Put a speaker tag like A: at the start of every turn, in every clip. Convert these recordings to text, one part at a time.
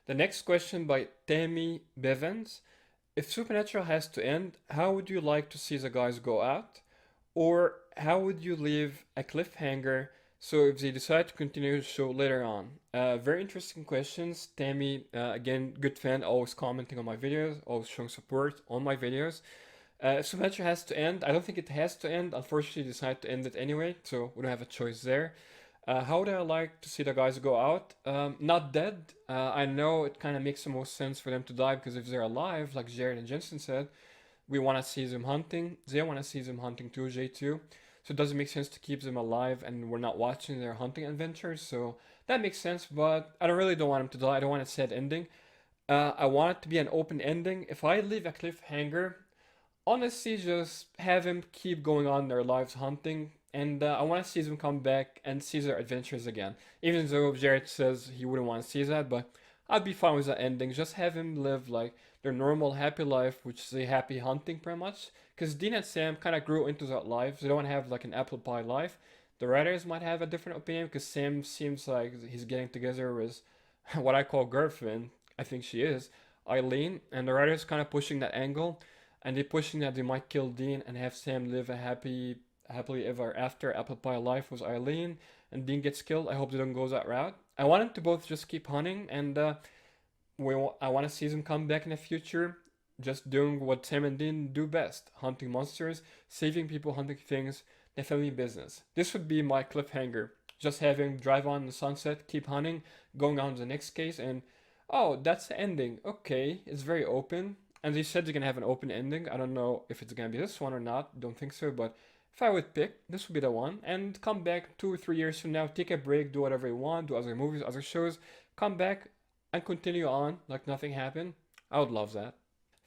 A: The next question by Tammy Bevans. If Supernatural has to end, how would you like to see the guys go out? Or how would you leave a cliffhanger so if they decide to continue the show later on? Very interesting questions. Tammy, again, good fan, always commenting on my videos, always showing support on my videos. If Supernatural has to end, I don't think it has to end. Unfortunately, they decided to end it anyway, so we don't have a choice there. How would I like to see the guys go out? Not dead. I know it kind of makes the most sense for them to die because if they're alive, like Jared and Jensen said, we want to see them hunting. They want to see them hunting too, J2. So it doesn't make sense to keep them alive and we're not watching their hunting adventures. So that makes sense, but I don't want them to die. I don't want a sad ending. I want it to be an open ending. If I leave a cliffhanger, honestly, just have him keep going on their lives hunting. And I want to see them come back and see their adventures again. Even though Jared says he wouldn't want to see that, but I'd be fine with that ending. Just have him live like their normal happy life, which is a happy hunting pretty much. Because Dean and Sam kind of grew into that life. They don't have like an apple pie life. The writers might have a different opinion because Sam seems like he's getting together with what I call girlfriend. I think she is Eileen, and the writers kind of pushing that angle, and they're pushing that they might kill Dean and have Sam live a happily ever after apple pie life with Eileen, and Dean gets killed. I hope they don't go that route. I want them to both just keep hunting, and I want to see them come back in the future, just doing what Sam and Dean do best: hunting monsters, saving people, hunting things, their family business. This would be my cliffhanger. Just having drive on the sunset, keep hunting, going on to the next case, and oh, that's the ending. Okay, it's very open. And they said they're gonna have an open ending. I don't know if it's gonna be this one or not. Don't think so, but if I would pick, this would be the one. And come back 2 or 3 years from now, take a break, do whatever you want, do other movies, other shows, come back and continue on like nothing happened. I would love that.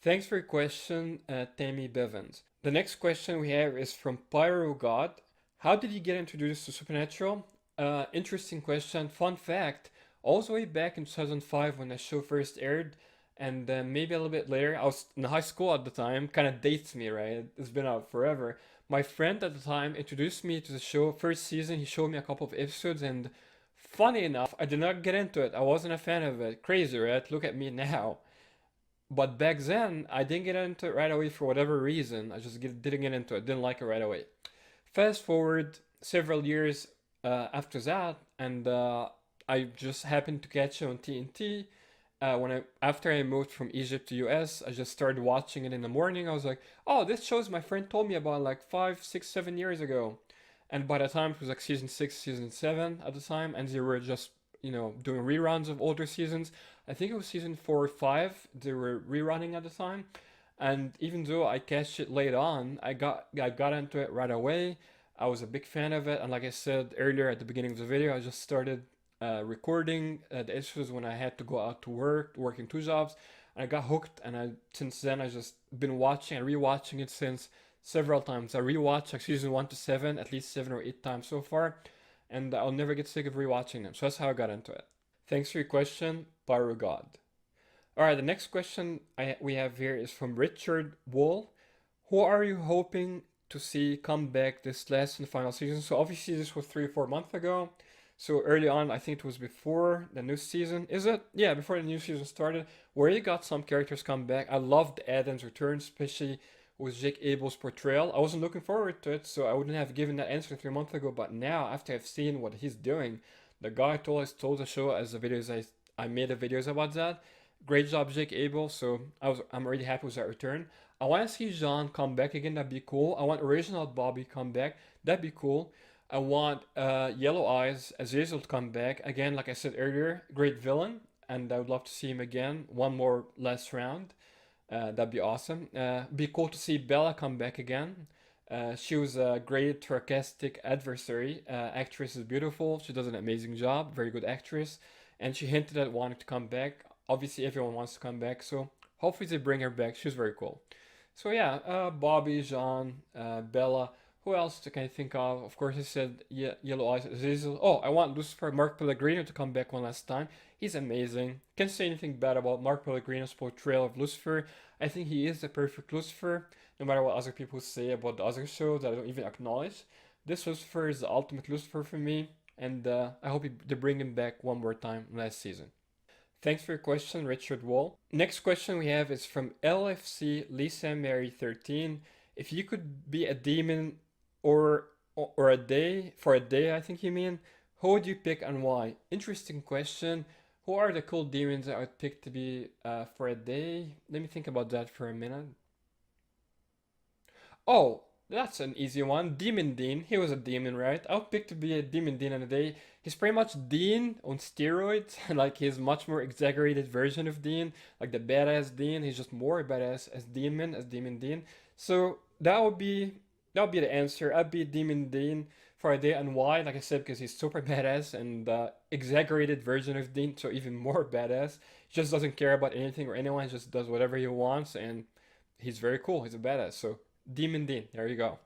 A: Thanks for your question, Tammy Bevans. The next question we have is from Pyro God. How did you get introduced to Supernatural? Interesting question. Fun fact, all the way back in 2005 when the show first aired, and then maybe a little bit later, I was in high school at the time, kind of dates me, right? It's been out forever. My friend at the time introduced me to the show. First season, he showed me a couple of episodes, and funny enough, I did not get into it. I wasn't a fan of it. Crazy, right? Look at me now. But back then, I didn't get into it right away for whatever reason. Didn't get into it. Didn't like it right away. Fast forward several years after that, and I just happened to catch it on TNT. After I moved from Egypt to US, I just started watching it in the morning. I was like, "Oh, this show's my friend told me about like 5, 6, 7 years ago," and by the time it was like season 6, season 7 at the time, and they were just doing reruns of older seasons. I think it was season 4 or 5. They were rerunning at the time, and even though I catched it late on, I got into it right away. I was a big fan of it, and like I said earlier at the beginning of the video, I just started recording the episodes when I had to go out to work, working 2 jobs, and I got hooked. And since then I just been watching and rewatching it since several times. I rewatched like season 1 to 7 at least 7 or 8 times so far, and I'll never get sick of rewatching them. So that's how I got into it. Thanks for your question, Pyro God. All right, the next question we have here is from Richard Wool. Who are you hoping to see come back this last and final season? So obviously this was 3 or 4 months ago. So early on, I think it was before the new season. Is it? Yeah, before the new season started, where you got some characters come back. I loved Adam's return, especially with Jake Abel's portrayal. I wasn't looking forward to it, so I wouldn't have given that answer 3 months ago. But now, after I've seen what he's doing, the guy told the show as the videos I made the videos about that. Great job, Jake Abel. So I'm already happy with that return. I want to see John come back again. That'd be cool. I want original Bobby come back. That'd be cool. I want Yellow Eyes Azazel to come back again. Like I said earlier, great villain, and I would love to see him again. One more last round. That'd be awesome. Be cool to see Bella come back again. She was a great sarcastic adversary. Actress is beautiful. She does an amazing job. Very good actress, and she hinted at wanting to come back. Obviously, everyone wants to come back, so hopefully they bring her back. She's very cool. So yeah, Bobby, Jean, Bella. Who else can I think of? Of course, I said Yellow Eyes Azazel. Oh, I want Lucifer Mark Pellegrino to come back one last time. He's amazing. Can't say anything bad about Mark Pellegrino's portrayal of Lucifer. I think he is the perfect Lucifer, no matter what other people say about the other shows that I don't even acknowledge. This Lucifer is the ultimate Lucifer for me, and I hope they bring him back one more time last season. Thanks for your question, Richard Wall. Next question we have is from LFC Lisa Mary 13. If you could be a demon or or a day for a day, I think you mean, who would you pick and why? Interesting question. Who are the cool demons I would pick to be for a day? Let me think about that for a minute. Oh, that's an easy one. Demon Dean. He was a demon, right? I'll pick to be a Demon Dean in a day. He's pretty much Dean on steroids. Like he's much more exaggerated version of Dean. Like the badass Dean. He's just more badass as Demon, as Demon Dean. So that would be the answer. I'd be Demon Dean for a day, and why? Like I said, because he's super badass and exaggerated version of Dean, so even more badass. He just doesn't care about anything or anyone. He just does whatever he wants, and he's very cool. He's a badass. So Demon Dean. There you go.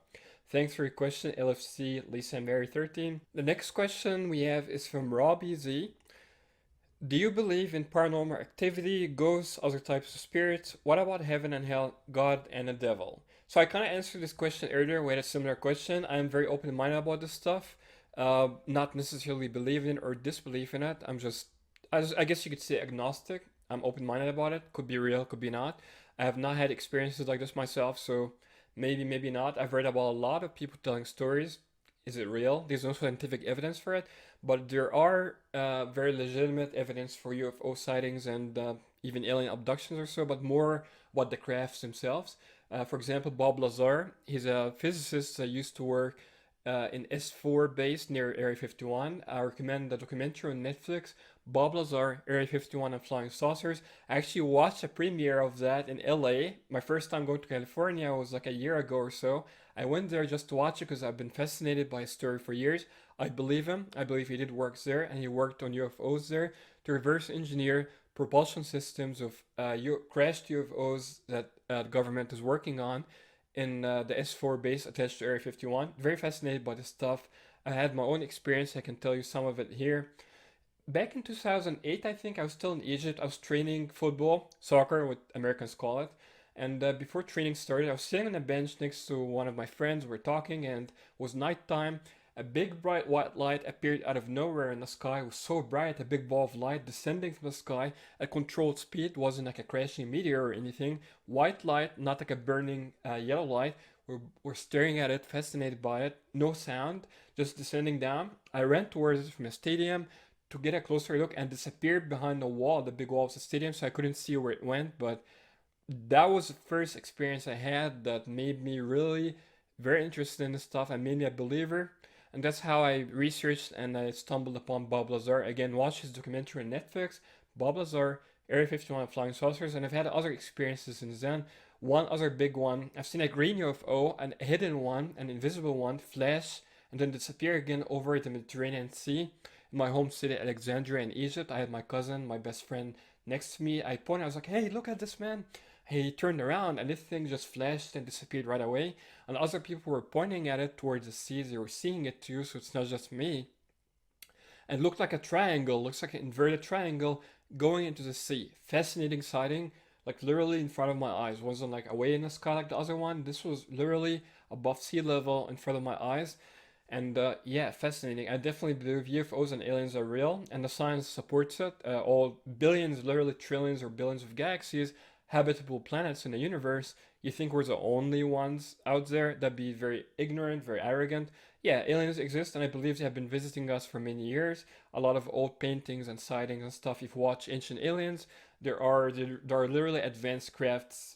A: Thanks for your question, LFC Lisa Mary 13. The next question we have is from Robbie Z. Do you believe in paranormal activity, ghosts, other types of spirits? What about heaven and hell, God and the devil? So I kind of answered this question earlier. We had a similar question. I am very open-minded about this stuff. Not necessarily believe in or disbelieve in it. I guess you could say agnostic. I'm open-minded about it. Could be real, could be not. I have not had experiences like this myself, so maybe, maybe not. I've read about a lot of people telling stories. Is it real? There's no scientific evidence for it, but there are very legitimate evidence for UFO sightings and even alien abductions or so, but more about the crafts themselves. For example, Bob Lazar, he's a physicist that used to work in S4 base near Area 51. I recommend the documentary on Netflix, Bob Lazar, Area 51 and Flying Saucers. I actually watched a premiere of that in LA. My first time going to California was like a year ago or so. I went there just to watch it because I've been fascinated by his story for years. I believe him. I believe he did work there, and he worked on UFOs there to reverse engineer propulsion systems of crashed UFOs that the government is working on in the S4 base attached to Area 51. Very fascinated by this stuff. I had my own experience. I can tell you some of it here. Back in 2008, I think I was still in Egypt. I was training football, soccer, what Americans call it. And before training started, I was sitting on a bench next to one of my friends. We were talking, and it was nighttime. A big bright white light appeared out of nowhere in the sky. It was so bright, a big ball of light descending from the sky at controlled speed. It wasn't like a crashing meteor or anything. White light, not like a burning yellow light. We're staring at it, fascinated by it. No sound, just descending down. I ran towards it from a stadium to get a closer look and disappeared behind the wall, the big wall of the stadium, so I couldn't see where it went. But that was the first experience I had that made me really very interested in this stuff and made me a believer. And that's how I researched and I stumbled upon Bob Lazar. Again, watch his documentary on Netflix, Bob Lazar, Area 51 Flying Saucers, and I've had other experiences since then. One other big one, I've seen a green UFO, a hidden one, an invisible one, flash, and then disappear again over the Mediterranean Sea. In my home city, Alexandria in Egypt, I had my cousin, my best friend, next to me. I pointed, I was like, hey, look at this, man. He turned around and this thing just flashed and disappeared right away. And other people were pointing at it towards the sea. They were seeing it too, so it's not just me. And it looked like a triangle, looks like an inverted triangle going into the sea. Fascinating sighting, like literally in front of my eyes. It wasn't like away in the sky like the other one. This was literally above sea level in front of my eyes. And yeah, fascinating. I definitely believe UFOs and aliens are real, and the science supports it. All billions, literally trillions or billions of galaxies, habitable planets in the universe. You think we're the only ones out there? That'd be very ignorant, very arrogant. Yeah, aliens exist, and I believe they have been visiting us for many years. A lot of old paintings and sightings and stuff. If you watch Ancient Aliens, there are literally advanced crafts,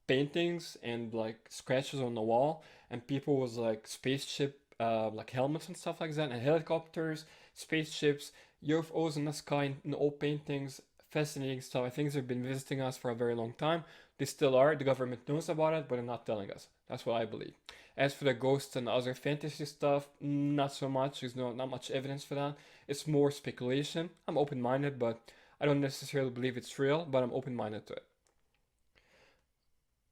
A: paintings, and like scratches on the wall, and people with like spaceship like helmets and stuff like that, and helicopters, spaceships, UFOs in the sky, in old paintings. Fascinating stuff. I think they've been visiting us for a very long time. They still are. The government knows about it, but they're not telling us. That's what I believe. As for the ghosts and other fantasy stuff, not so much. There's not much evidence for that. It's more speculation. I'm open-minded, but I don't necessarily believe it's real, but I'm open-minded to it.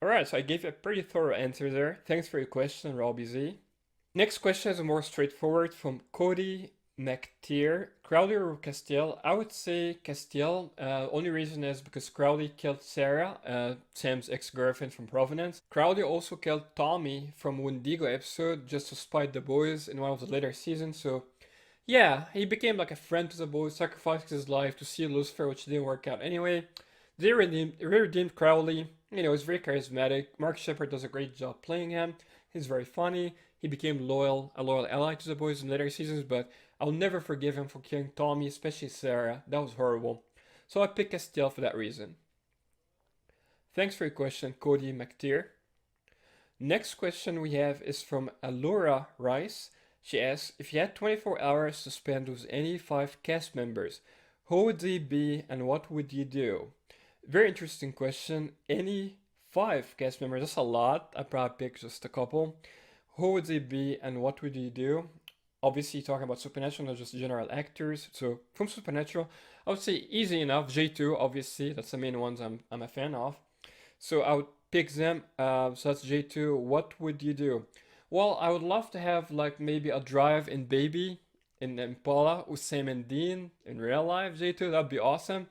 A: Alright, so I gave you a pretty thorough answer there. Thanks for your question, Robbie Z. Next question is more straightforward from Cody McTeer. Crowley or Castiel? I would say Castiel. Only reason is because Crowley killed Sarah, Sam's ex-girlfriend from Providence. Crowley also killed Tommy from Wendigo episode just to spite the boys in one of the later seasons. So Yeah, he became like a friend to the boys, sacrificed his life to see Lucifer, which didn't work out anyway. They redeemed Crowley. You know, he's very charismatic. Mark Sheppard does a great job playing him. He's very funny. He became a loyal ally to the boys in later seasons, but I'll never forgive him for killing Tommy, especially Sarah. That was horrible. So I picked Castiel for that reason. Thanks for your question, Cody McTeer. Next question we have is from Alora Rice. She asks, if you had 24 hours to spend with any 5 cast members, who would they be and what would you do? Very interesting question. Any 5 cast members, that's a lot. I'd probably pick just a couple. Who would they be and what would you do? Obviously, talking about Supernatural, not just general actors. So, from Supernatural, I would say easy enough. J2, obviously, that's the main ones I'm a fan of. So I would pick them. So that's J2. What would you do? Well, I would love to have like maybe a drive in Baby in Impala with Sam and Dean in real life. J2, that'd be awesome.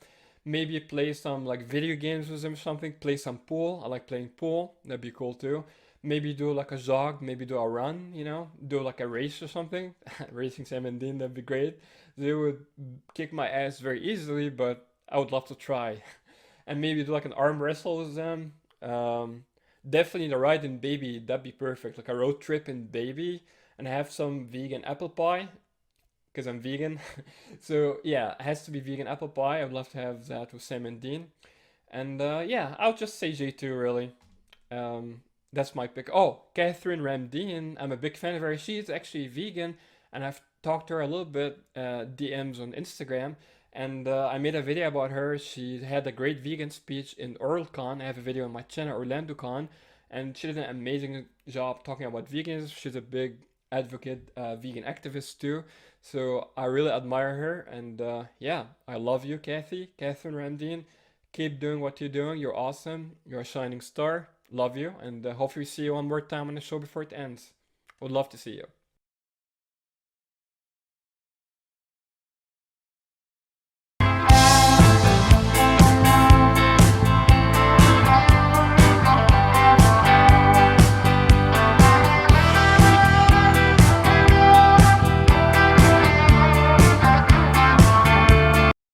A: Maybe play some like video games with them or something. Play some pool. I like playing pool. That'd be cool too. Maybe do like a jog. Maybe do a run. You know, do like a race or something. Racing Sam and Dean. That'd be great. They would kick my ass very easily, but I would love to try. And maybe do like an arm wrestle with them. Um, Definitely the ride in Baby, that'd be perfect. Like a road trip in Baby and have some vegan apple pie because I'm vegan. So yeah, it has to be vegan apple pie. I'd love to have that with Sam and Dean. And yeah, I'll just say J2 really. That's my pick. Oh, Catherine Ramdean. I'm a big fan of her. She's actually vegan, and I've talked to her a little bit DMs on Instagram. And I made a video about her. She had a great vegan speech in OralCon. I have a video on my channel, OrlandoCon, and she did an amazing job talking about vegans. She's a big advocate, vegan activist too. So I really admire her, and yeah, I love you, Catherine Ramdean. Keep doing what you're doing. You're awesome. You're a shining star. Love you, and hopefully see you one more time on the show before it ends. Would love to see you.